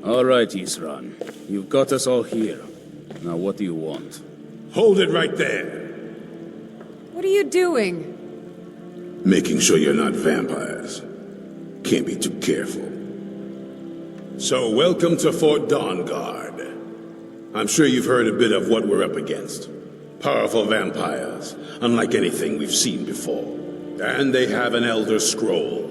All right, Isran. You've got us all here. Now what do you want? Hold it right there. What are you doing? Making sure you're not vampires. Can't be too careful. So, welcome to Fort Dawnguard. I'm sure you've heard a bit of what we're up against. Powerful vampires, unlike anything we've seen before. And they have an Elder Scroll.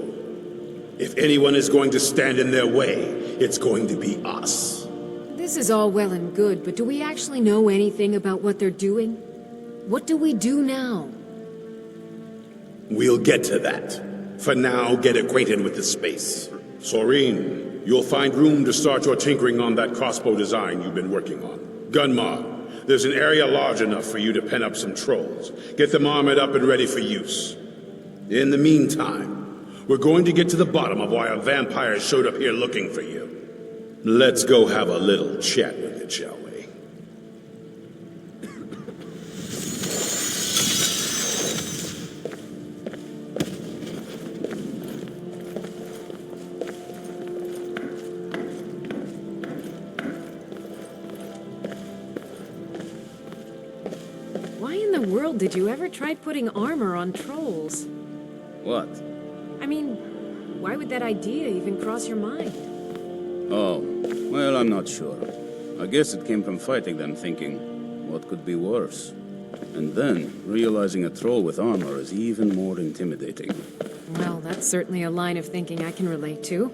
If anyone is going to stand in their way, it's going to be us. This is all well and good, but do we actually know anything about what they're doing? What do we do now? We'll get to that. For now, get acquainted with the space. Soreen, you'll find room to start your tinkering on that crossbow design you've been working on. Gunmar, there's an area large enough for you to pen up some trolls. Get them armored up and ready for use. In the meantime, we're going to get to the bottom of why a vampire showed up here looking for you. Let's go have a little chat with it, shall we? Why in the world did you ever try putting armor on trolls? What? I mean, why would that idea even cross your mind? Oh, well, I'm not sure. I guess it came from fighting them thinking, what could be worse? And then, realizing a troll with armor is even more intimidating. Well, that's certainly a line of thinking I can relate to.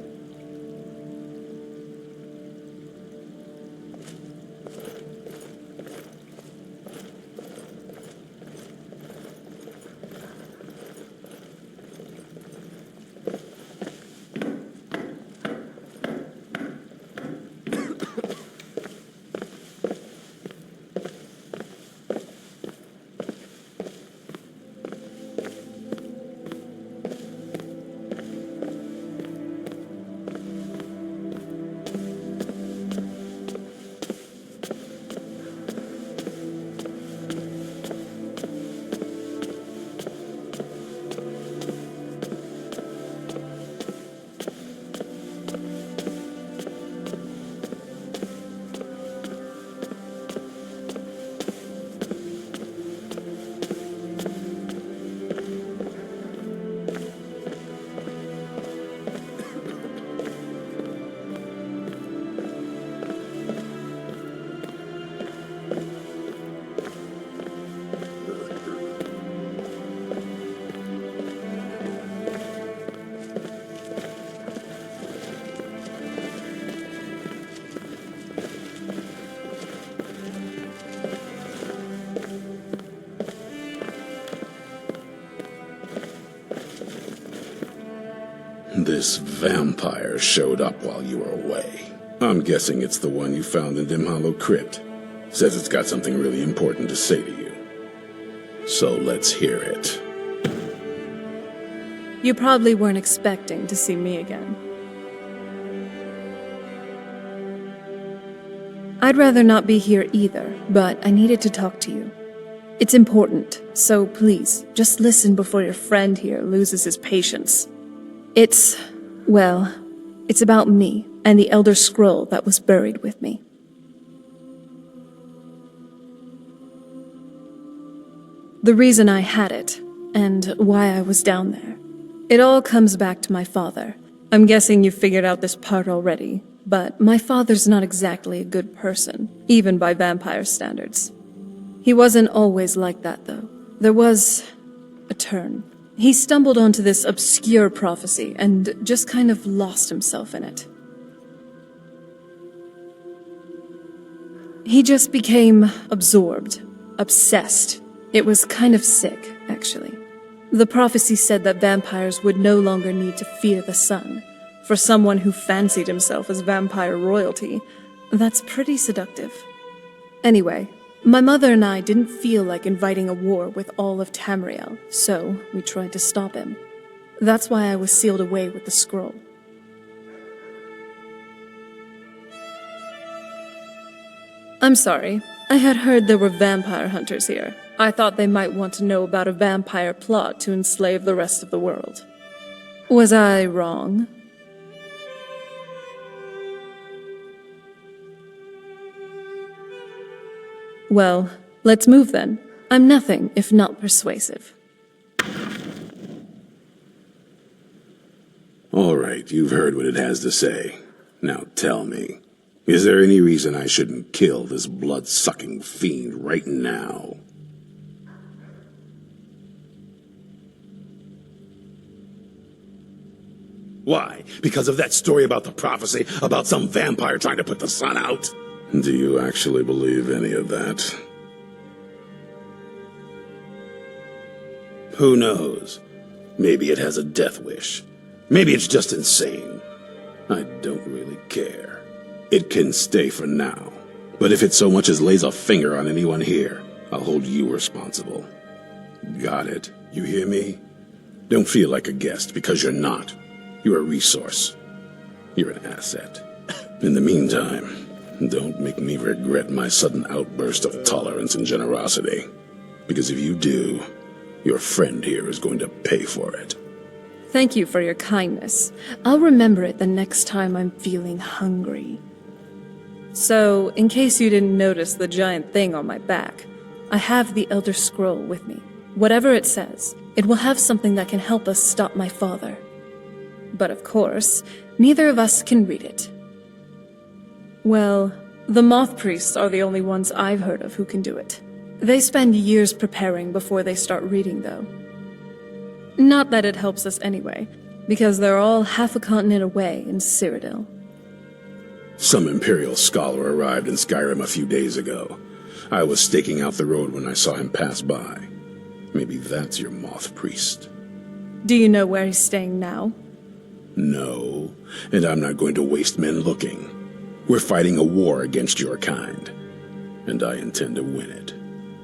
This vampire showed up while you were away. I'm guessing it's the one you found in Dim Hollow Crypt. Says it's got something really important to say to you. So let's hear it. You probably weren't expecting to see me again. I'd rather not be here either, but I needed to talk to you. It's important, so please, just listen before your friend here loses his patience. It's about me and the Elder Scroll that was buried with me. The reason I had it, and why I was down there. It all comes back to my father. I'm guessing you've figured out this part already, but my father's not exactly a good person, even by vampire standards. He wasn't always like that, though. There was a turn. He stumbled onto this obscure prophecy and just kind of lost himself in it. He just became absorbed, obsessed. It was kind of sick, actually. The prophecy said that vampires would no longer need to fear the sun. For someone who fancied himself as vampire royalty, that's pretty seductive. Anyway, my mother and I didn't feel like inviting a war with all of Tamriel, so we tried to stop him. That's why I was sealed away with the scroll. I'm sorry. I had heard there were vampire hunters here. I thought they might want to know about a vampire plot to enslave the rest of the world. Was I wrong? Well, let's move then. I'm nothing if not persuasive. All right, you've heard what it has to say. Now tell me, is there any reason I shouldn't kill this blood-sucking fiend right now? Why? Because of that story about the prophecy, about some vampire trying to put the sun out? Do you actually believe any of that? Who knows? Maybe it has a death wish. Maybe it's just insane. I don't really care. It can stay for now. But if it so much as lays a finger on anyone here, I'll hold you responsible. Got it? You hear me? Don't feel like a guest, because you're not. You're a resource. You're an asset. In the meantime, don't make me regret my sudden outburst of tolerance and generosity. Because if you do, your friend here is going to pay for it. Thank you for your kindness. I'll remember it the next time I'm feeling hungry. So, in case you didn't notice the giant thing on my back, I have the Elder Scroll with me. Whatever it says, it will have something that can help us stop my father. But of course, neither of us can read it. Well, the Moth Priests are the only ones I've heard of who can do it. They spend years preparing before they start reading, though. Not that it helps us anyway, because they're all half a continent away in Cyrodiil. Some Imperial scholar arrived in Skyrim a few days ago. I was staking out the road when I saw him pass by. Maybe that's your Moth Priest. Do you know where he's staying now? No, and I'm not going to waste men looking. We're fighting a war against your kind, and I intend to win it.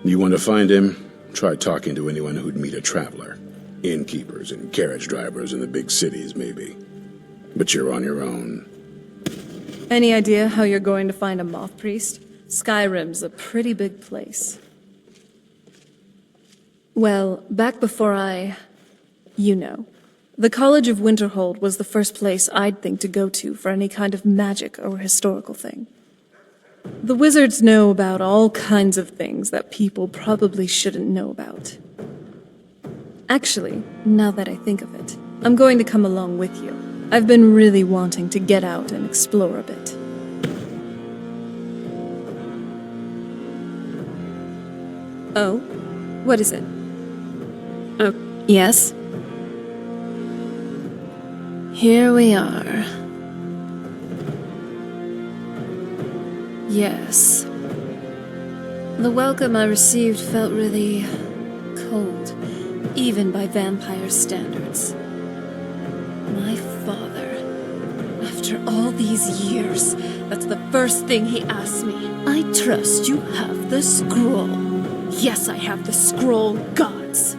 You want to find him? Try talking to anyone who'd meet a traveler. Innkeepers and carriage drivers in the big cities, maybe. But you're on your own. Any idea how you're going to find a Moth Priest? Skyrim's a pretty big place. Well, back before you know. The College of Winterhold was the first place I'd think to go to for any kind of magic or historical thing. The wizards know about all kinds of things that people probably shouldn't know about. Actually, now that I think of it, I'm going to come along with you. I've been really wanting to get out and explore a bit. Oh? What is it? Oh, yes? Here we are. Yes. The welcome I received felt really cold, even by vampire standards. My father, after all these years, that's the first thing he asked me. I trust you have the scroll. Yes, I have the scroll, gods.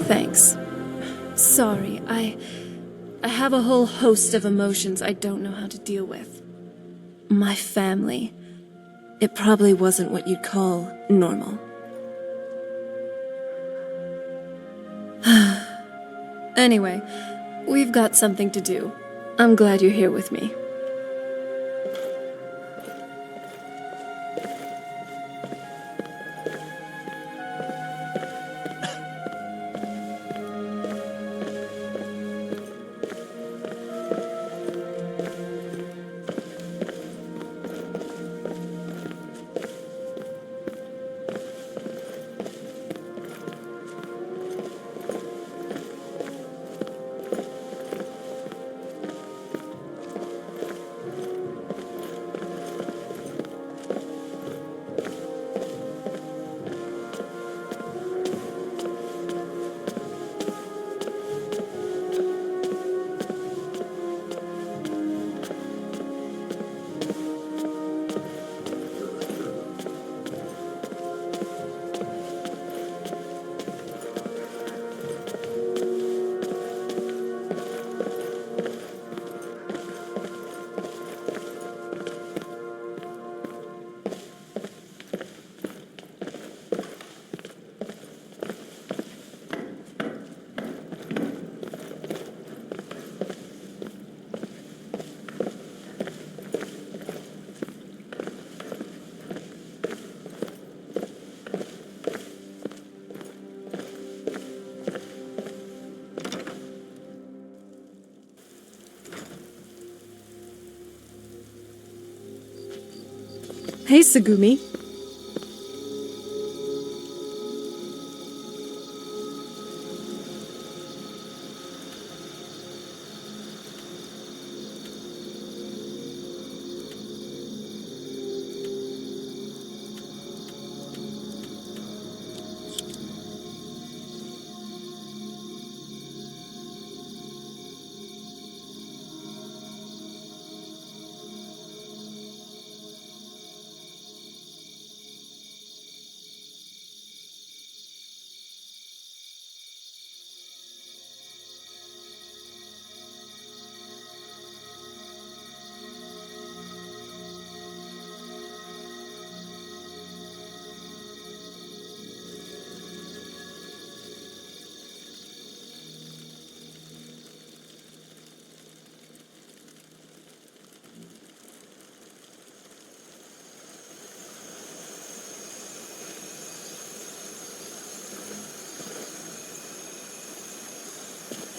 Thanks. Sorry, I have a whole host of emotions I don't know how to deal with. My family. It probably wasn't what you'd call normal. Anyway, we've got something to do. I'm glad you're here with me. Hey, Sagumi.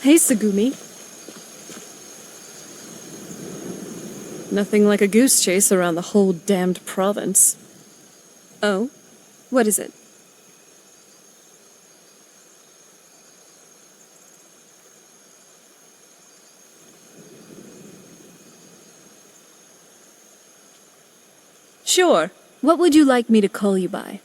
Hey, Sagumi. Nothing like a goose chase around the whole damned province. Oh? What is it? Sure. What would you like me to call you by?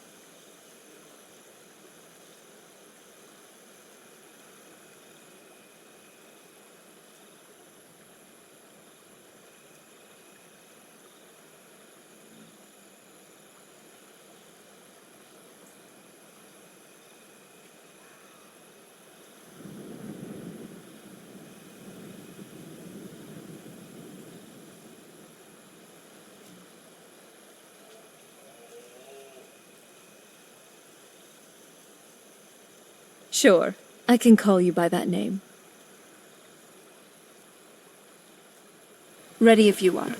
Sure. I can call you by that name. Ready if you are.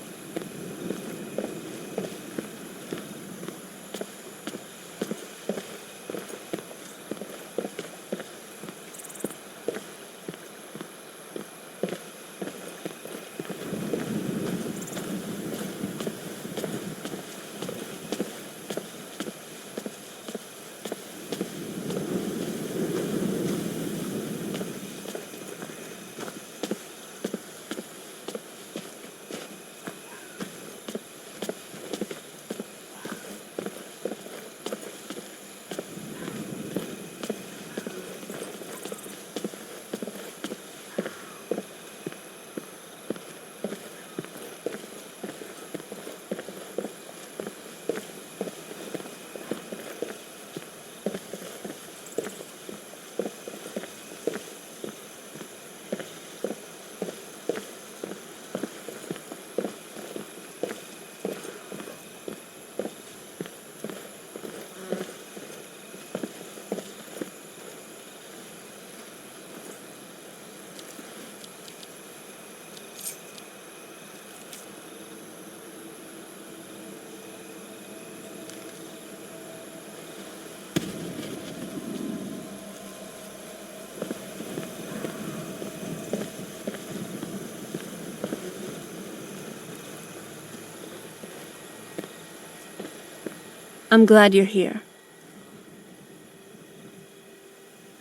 I'm glad you're here.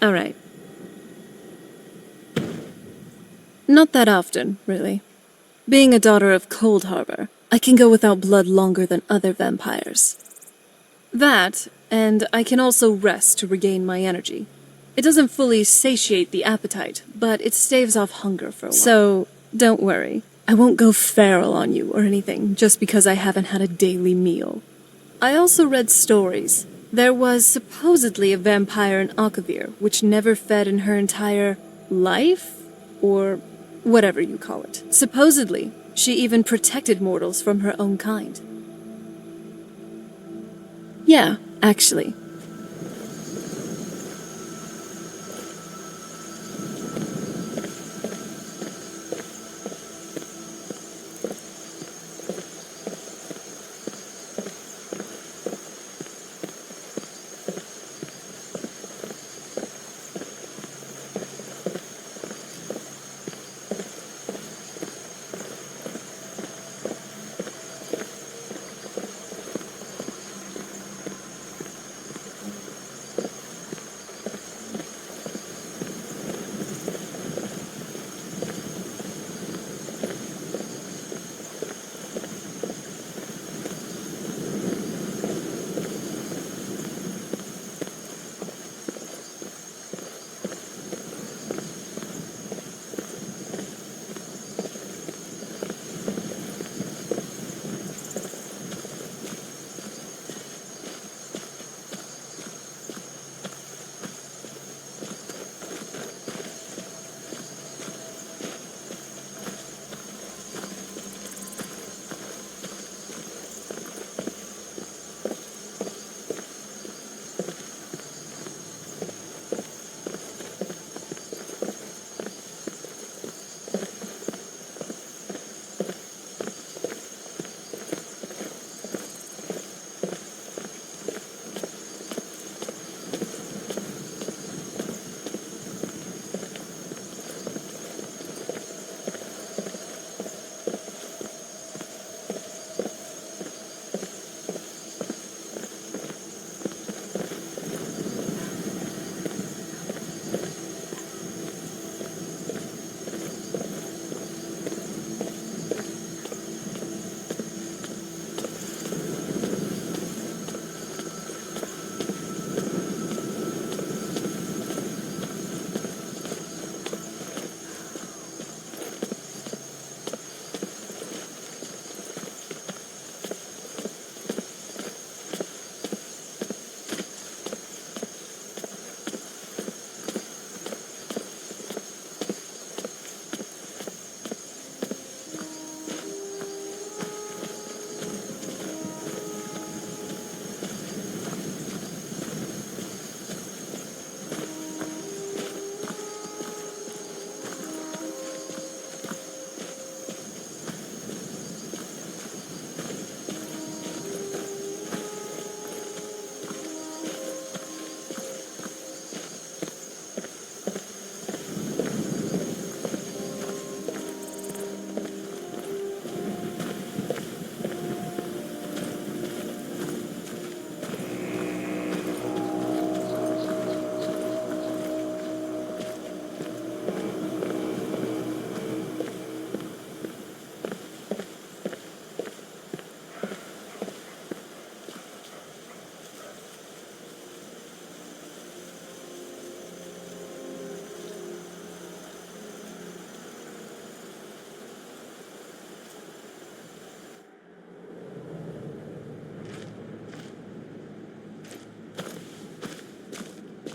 All right. Not that often, really. Being a daughter of Cold Harbor, I can go without blood longer than other vampires. That, and I can also rest to regain my energy. It doesn't fully satiate the appetite, but it staves off hunger for a while. So, don't worry. I won't go feral on you or anything just because I haven't had a daily meal. I also read stories. There was supposedly a vampire in Akavir, which never fed in her entire life? Or whatever you call it. Supposedly, she even protected mortals from her own kind. Yeah, actually.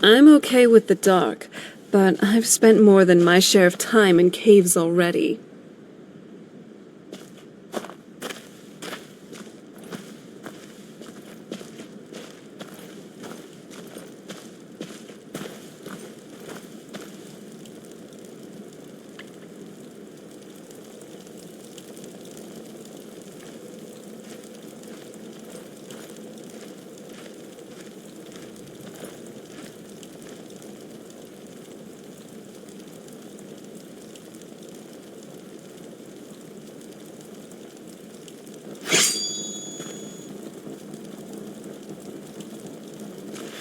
I'm okay with the dark, but I've spent more than my share of time in caves already.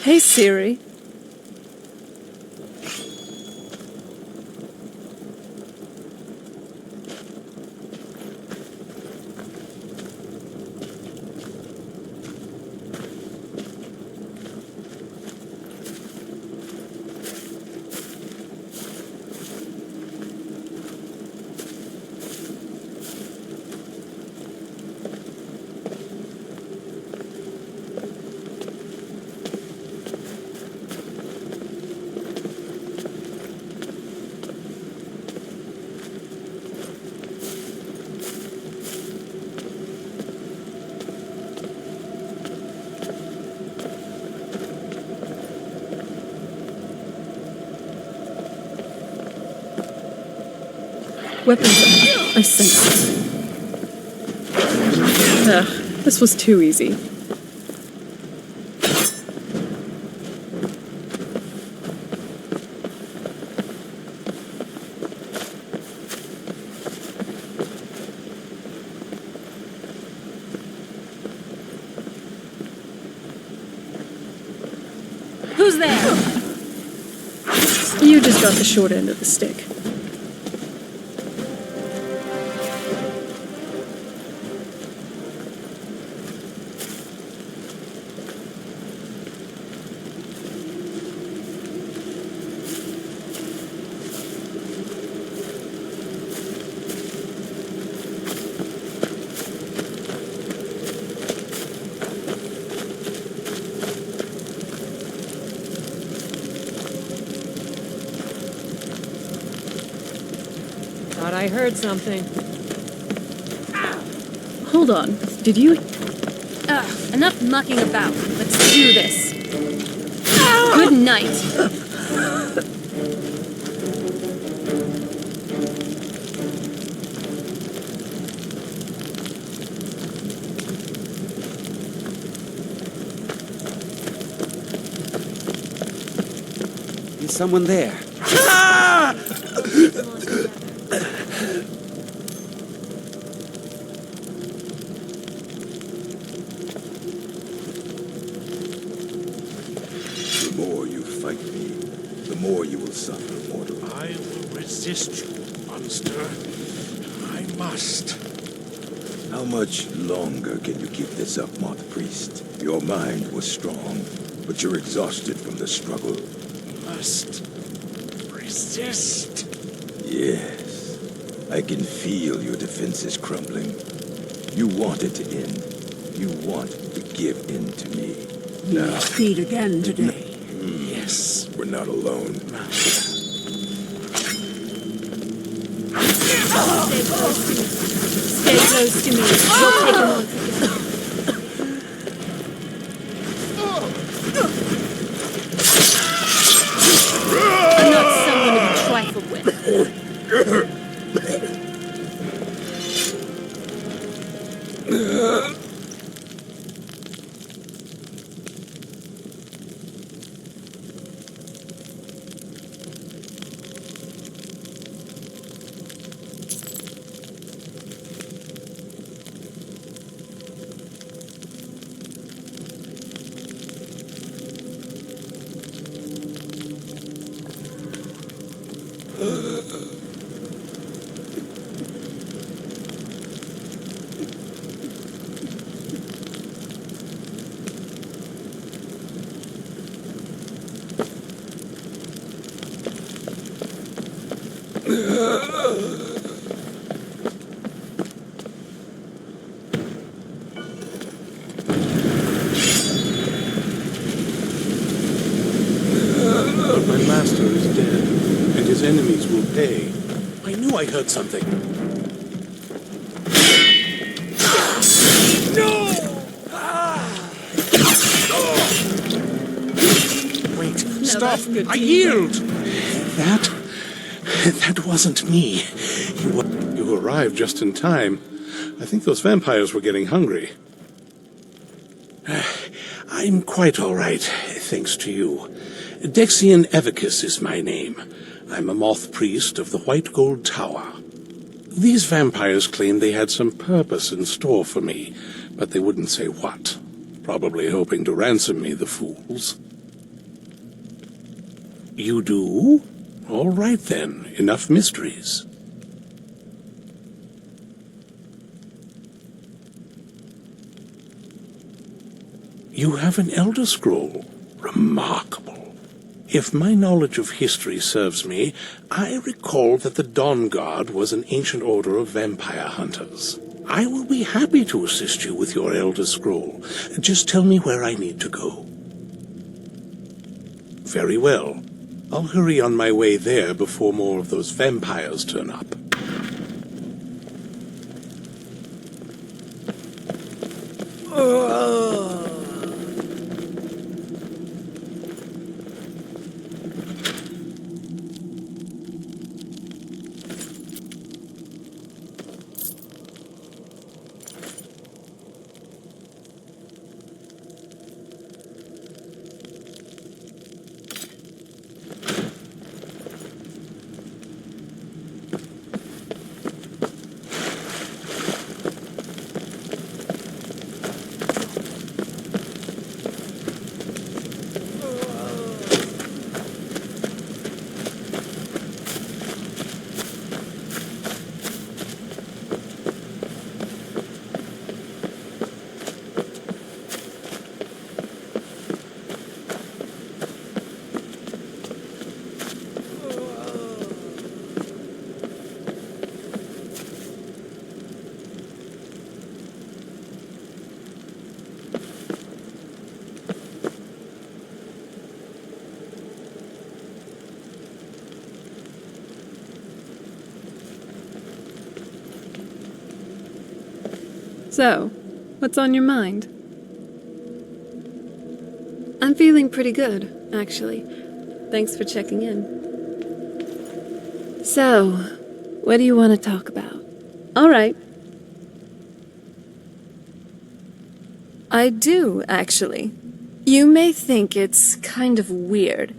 Hey, Siri. Weapons. I sense it. Ugh, this was too easy. Who's there? You just got the short end of the stick. Thought I heard something. Hold on. Did you... Ugh, enough mucking about. Let's do this. Good night. Is someone there? The more you fight me, the more you will suffer, mortal. I will resist you, monster. I must. How much longer can you keep this up, Moth Priest? Your mind was strong, but you're exhausted from the struggle. Must resist. Yes, I can feel your defenses crumbling. You want it to end. You want to give in to me. Now, Feed again today. Yes. we're not alone. Stay close to me. We'll take him on together. I'm not someone to be trifled with. enemies will pay. I knew I heard something. Wait, stop! I yield! That wasn't me. You arrived just in time. I think those vampires were getting hungry. I'm quite all right, thanks to you. Dexian Evicus is my name. I'm a moth priest of the White Gold Tower. These vampires claimed they had some purpose in store for me, but they wouldn't say what. Probably hoping to ransom me, the fools. You do? All right then, enough mysteries. You have an Elder Scroll. Remarkable. If my knowledge of history serves me, I recall that the Dawn Guard was an ancient order of vampire hunters. I will be happy to assist you with your Elder Scroll. Just tell me where I need to go. Very well. I'll hurry on my way there before more of those vampires turn up. So, what's on your mind? I'm feeling pretty good, actually. Thanks for checking in. So, what do you want to talk about? All right. I do, actually. You may think it's kind of weird,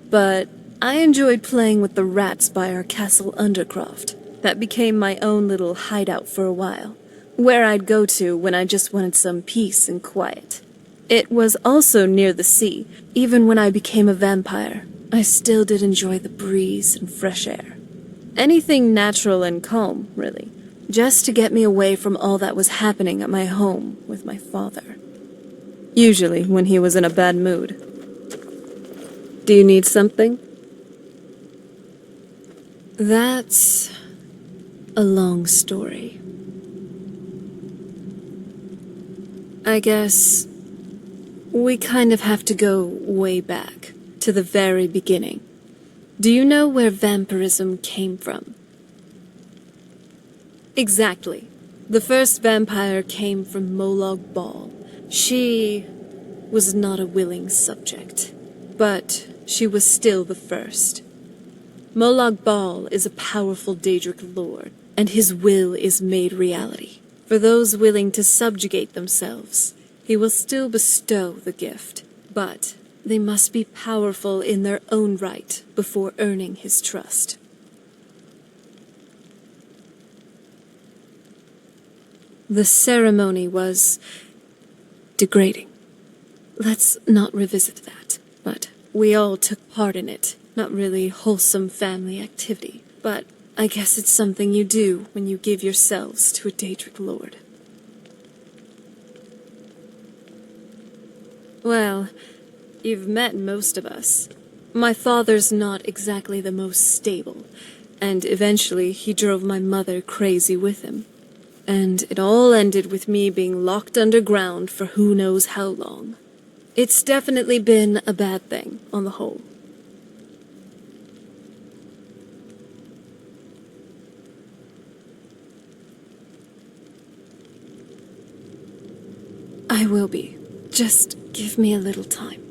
but I enjoyed playing with the rats by our castle Undercroft. That became my own little hideout for a while, where I'd go to when I just wanted some peace and quiet. It was also near the sea. Even when I became a vampire, I still did enjoy the breeze and fresh air. Anything natural and calm, really. Just to get me away from all that was happening at my home with my father. Usually when he was in a bad mood. Do you need something? That's a long story. I guess we kind of have to go way back, to the very beginning. Do you know where vampirism came from? Exactly. The first vampire came from Molag Bal. She was not a willing subject, but she was still the first. Molag Bal is a powerful Daedric lord, and his will is made reality. For those willing to subjugate themselves, he will still bestow the gift, but they must be powerful in their own right before earning his trust. The ceremony was degrading. Let's not revisit that, but we all took part in it. Not really wholesome family activity, but I guess it's something you do when you give yourselves to a Daedric lord. Well, you've met most of us. My father's not exactly the most stable, and eventually he drove my mother crazy with him. And it all ended with me being locked underground for who knows how long. It's definitely been a bad thing, on the whole. I will be. Just give me a little time.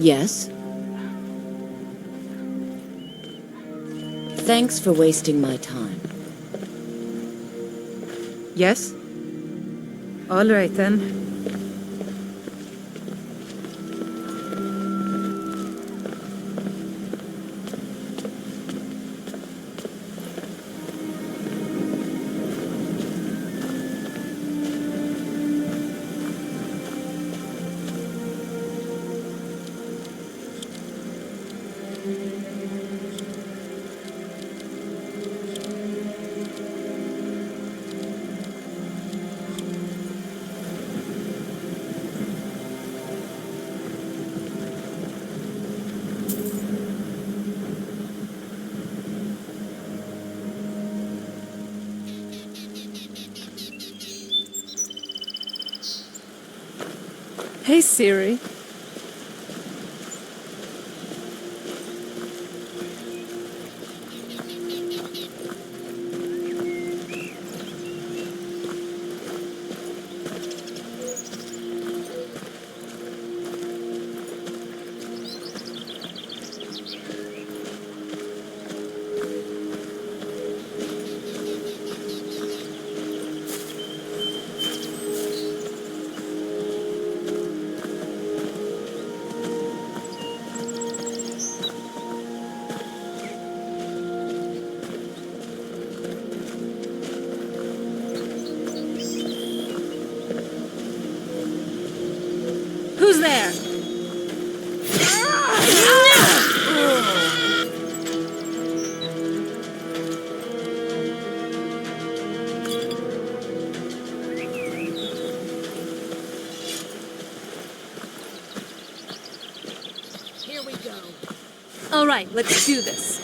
Yes? Thanks for wasting my time. Yes? All right then. Hey, Siri. Who's there? Here we go. All right, let's do this.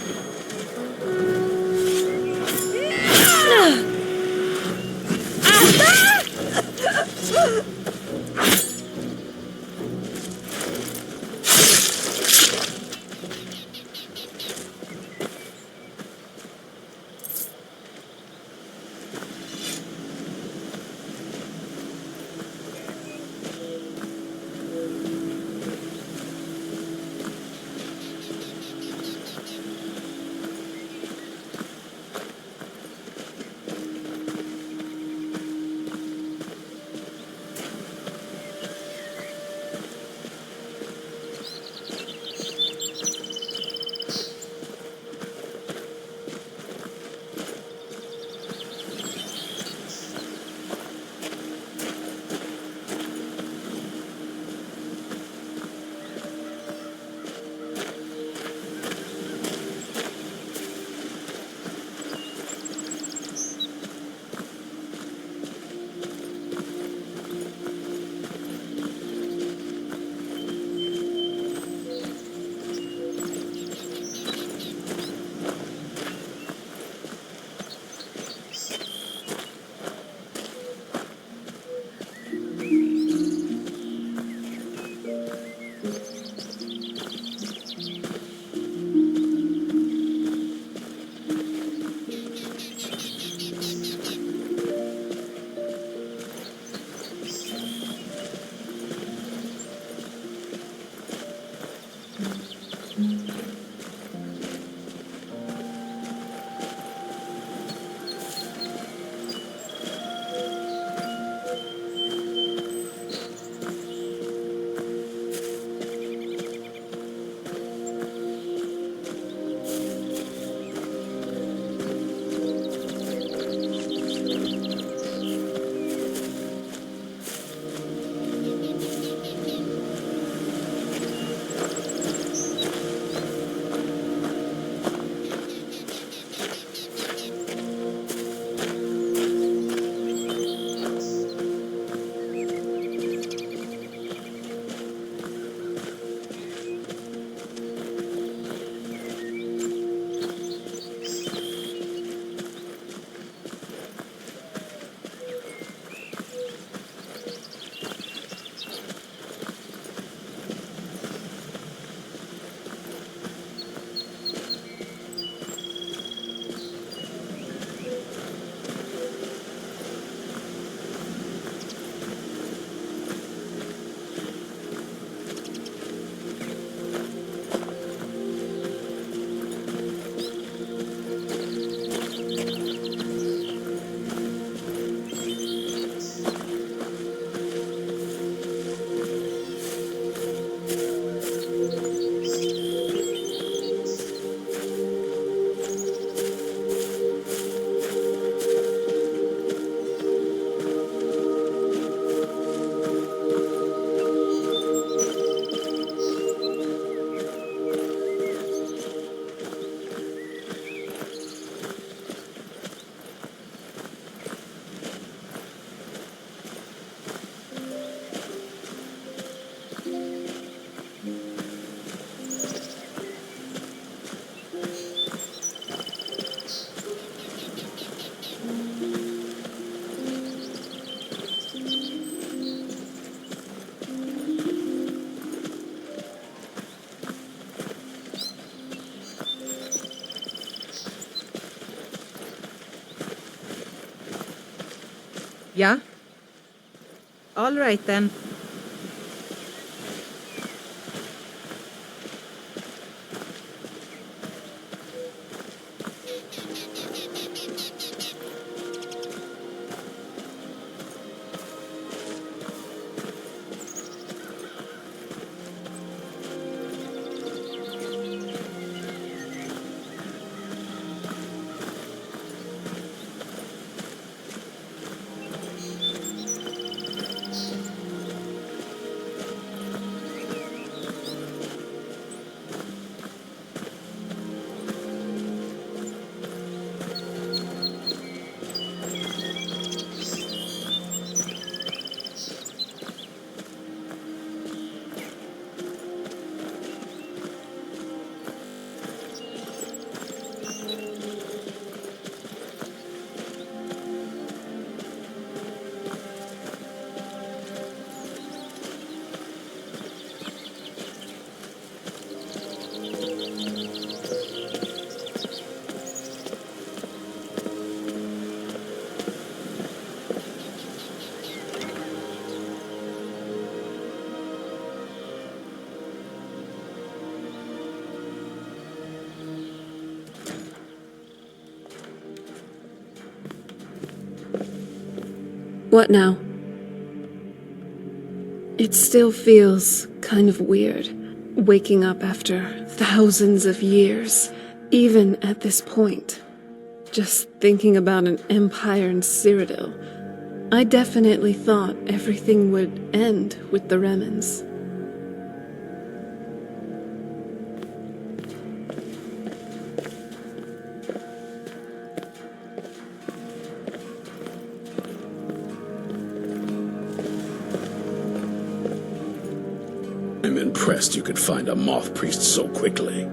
Yeah? All right then. What now? It still feels kind of weird, waking up after thousands of years, even at this point. Just thinking about an empire in Cyrodiil, I definitely thought everything would end with the Remans. I'm impressed you could find a moth priest so quickly.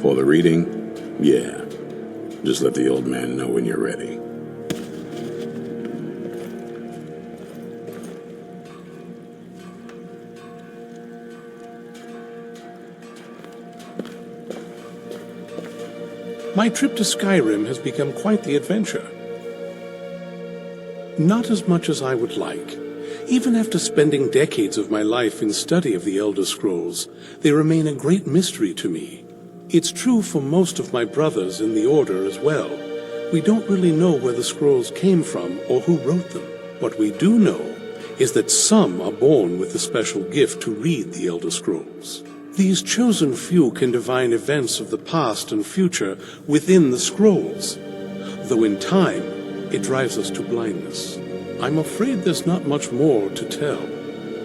For the reading? Yeah. Just let the old man know when you're ready. My trip to Skyrim has become quite the adventure. Not as much as I would like. Even after spending decades of my life in study of the Elder Scrolls, they remain a great mystery to me. It's true for most of my brothers in the Order as well. We don't really know where the scrolls came from or who wrote them. What we do know is that some are born with the special gift to read the Elder Scrolls. These chosen few can divine events of the past and future within the scrolls, though in time it drives us to blindness. I'm afraid there's not much more to tell.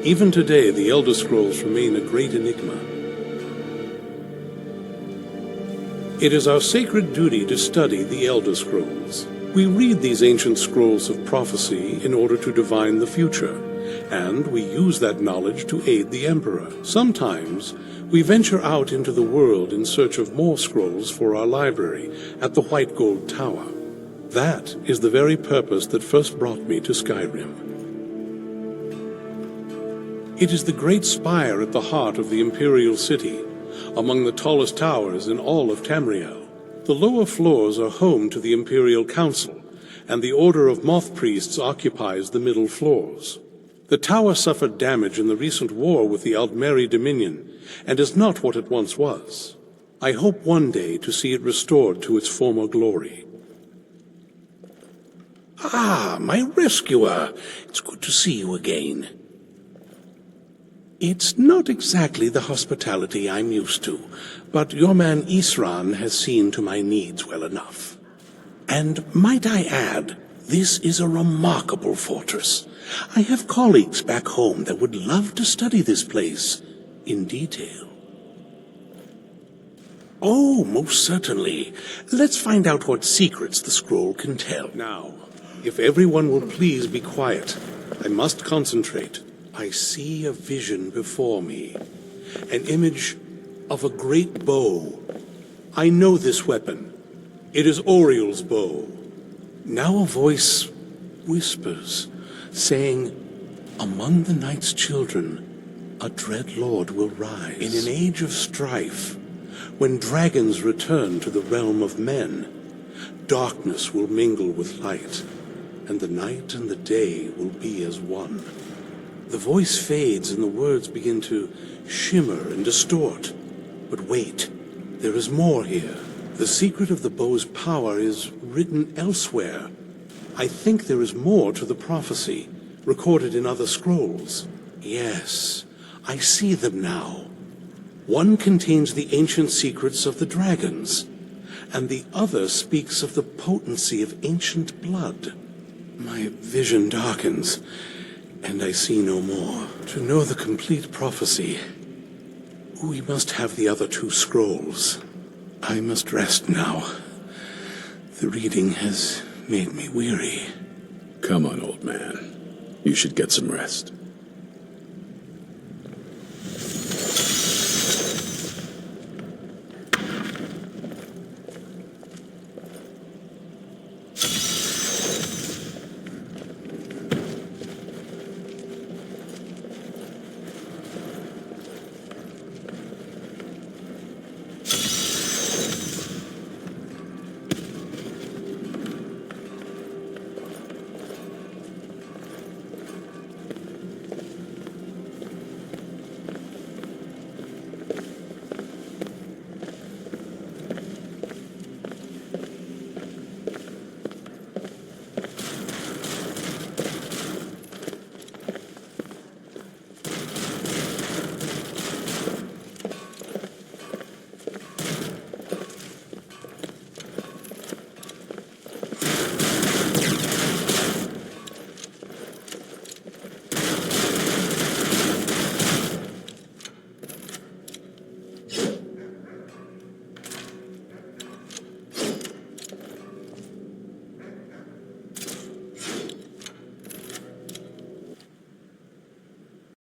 Even today, the Elder Scrolls remain a great enigma. It is our sacred duty to study the Elder Scrolls. We read these ancient scrolls of prophecy in order to divine the future, and we use that knowledge to aid the Emperor. Sometimes, we venture out into the world in search of more scrolls for our library at the White Gold Tower. That is the very purpose that first brought me to Skyrim. It is the great spire at the heart of the Imperial City, among the tallest towers in all of Tamriel. The lower floors are home to the Imperial Council, and the Order of Moth Priests occupies the middle floors. The tower suffered damage in the recent war with the Aldmeri Dominion, and is not what it once was. I hope one day to see it restored to its former glory. Ah, my rescuer. It's good to see you again. It's not exactly the hospitality I'm used to, but your man Isran has seen to my needs well enough. And might I add, this is a remarkable fortress. I have colleagues back home that would love to study this place in detail. Oh, most certainly. Let's find out what secrets the scroll can tell. Now, if everyone will please be quiet, I must concentrate. I see a vision before me, an image of a great bow. I know this weapon. It is Oriel's bow. Now a voice whispers, saying, "Among the night's children, a dread lord will rise. In an age of strife, When dragons return to the realm of men, darkness will mingle with light, and the night and the day will be as one. The voice fades and the words begin to shimmer and distort. But wait, there is more here. The secret of the bow's power is written elsewhere. I think there is more to the prophecy, recorded in other scrolls. Yes, I see them now. One contains the ancient secrets of the dragons, and the other speaks of the potency of ancient blood. My vision darkens, and I see no more. To know the complete prophecy, we must have the other 2 scrolls. I must rest now. The reading has made me weary. Come on, old man. You should get some rest.